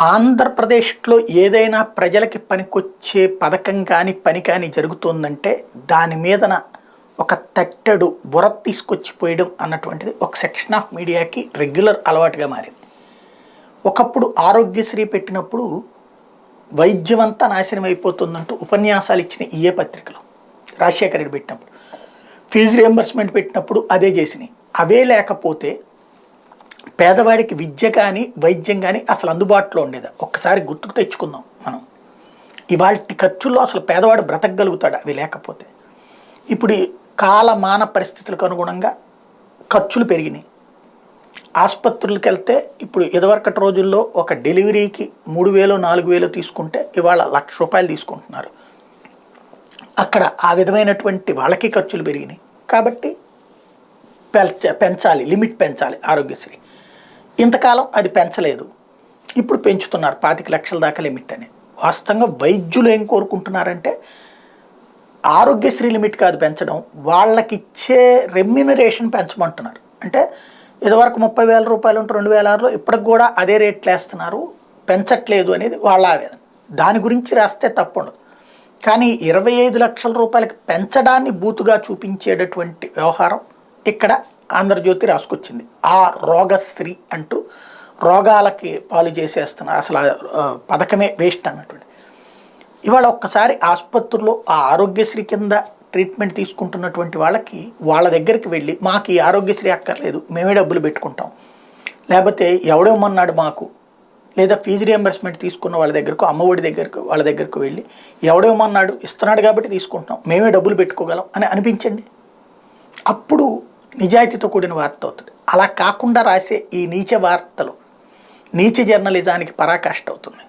ఆంధ్రప్రదేశ్లో ఏదైనా ప్రజలకి పనికొచ్చే పథకం కానీ పని కానీ జరుగుతుందంటే దాని మీదన ఒక తట్టెడు బుర్ర తీసుకొచ్చిపోయడం అన్నటువంటిది ఒక సెక్షన్ ఆఫ్ మీడియాకి రెగ్యులర్ అలవాటుగా మారింది. ఒకప్పుడు ఆరోగ్యశ్రీ పెట్టినప్పుడు వైద్యం అంతా నాశనం అయిపోతుందంటూ ఉపన్యాసాలు ఇచ్చిన ఏ పత్రికలు, రాజశేఖర రెడ్డి పెట్టినప్పుడు ఫీజు రియంబర్స్మెంట్ పెట్టినప్పుడు అదే చేసినాయి. అవే లేకపోతే పేదవాడికి విద్య కానీ వైద్యం కానీ అసలు అందుబాటులో ఉండేది. ఒక్కసారి గుర్తుకు తెచ్చుకుందాం మనం. ఇవాళ ఖర్చుల్లో అసలు పేదవాడు బ్రతకగలుగుతాడు అవి లేకపోతే. ఇప్పుడు కాలమాన పరిస్థితులకు అనుగుణంగా ఖర్చులు పెరిగినాయి. ఆసుపత్రులకు వెళ్తే ఇప్పుడు ఇదివరకటి రోజుల్లో ఒక డెలివరీకి 3,000 4,000 తీసుకుంటే ఇవాళ ₹1,00,000 తీసుకుంటున్నారు. అక్కడ ఆ విధమైనటువంటి వాళ్ళకి ఖర్చులు పెరిగినాయి కాబట్టి పెంచాలి, లిమిట్ పెంచాలి ఆరోగ్యశ్రీ. ఇంతకాలం అది పెంచలేదు, ఇప్పుడు పెంచుతున్నారు 25 లక్షల దాకా లిమిట్ అని. వాస్తవంగా వైద్యులు ఏం కోరుకుంటున్నారంటే ఆరోగ్యశ్రీ లిమిట్ కాదు పెంచడం, వాళ్ళకిచ్చే రెమ్యూనరేషన్ పెంచమంటున్నారు. అంటే ఇదివరకు ₹30,000 ఉంటే 2006లో ఇప్పటికి కూడా అదే రేట్లు వేస్తున్నారు, పెంచట్లేదు అనేది వాళ్ళ ఆవేదన. దాని గురించి రాస్తే తప్పు ఉండదు. కానీ ₹25 లక్షల పెంచడాన్ని బూతుగా చూపించేటటువంటి వ్యవహారం ఇక్కడ ఆంధ్రజ్యోతి రాసుకొచ్చింది. ఆ రోగశ్రీ అంటూ రోగాలకి పాలు చేసేస్తున్నారు, అసలు పథకమే వేస్ట్ అన్నటువంటి. ఇవాళ ఒక్కసారి ఆసుపత్రుల్లో ఆ ఆరోగ్యశ్రీ కింద ట్రీట్మెంట్ తీసుకుంటున్నటువంటి వాళ్ళకి వాళ్ళ దగ్గరికి వెళ్ళి మాకు ఈ ఆరోగ్యశ్రీ అక్కర్లేదు, మేమే డబ్బులు పెట్టుకుంటాం, లేకపోతే ఎవడేమన్నాడు మాకు, లేదా ఫీజు రియంబర్స్మెంట్ తీసుకున్న వాళ్ళ దగ్గరకు, అమ్మఒడి దగ్గరకు, వాళ్ళ దగ్గరకు వెళ్ళి ఎవడేమన్నాడు ఇస్తున్నాడు కాబట్టి తీసుకుంటున్నాం, మేమే డబ్బులు పెట్టుకోగలం అని అనిపించండి. అప్పుడు నిజాయితీతో కూడిన వార్త అవుతుంది. అలా కాకుండా రాసే ఈ నీచ వార్తలు నీచ జర్నలిజానికి పరాకాష్ట అవుతుంది.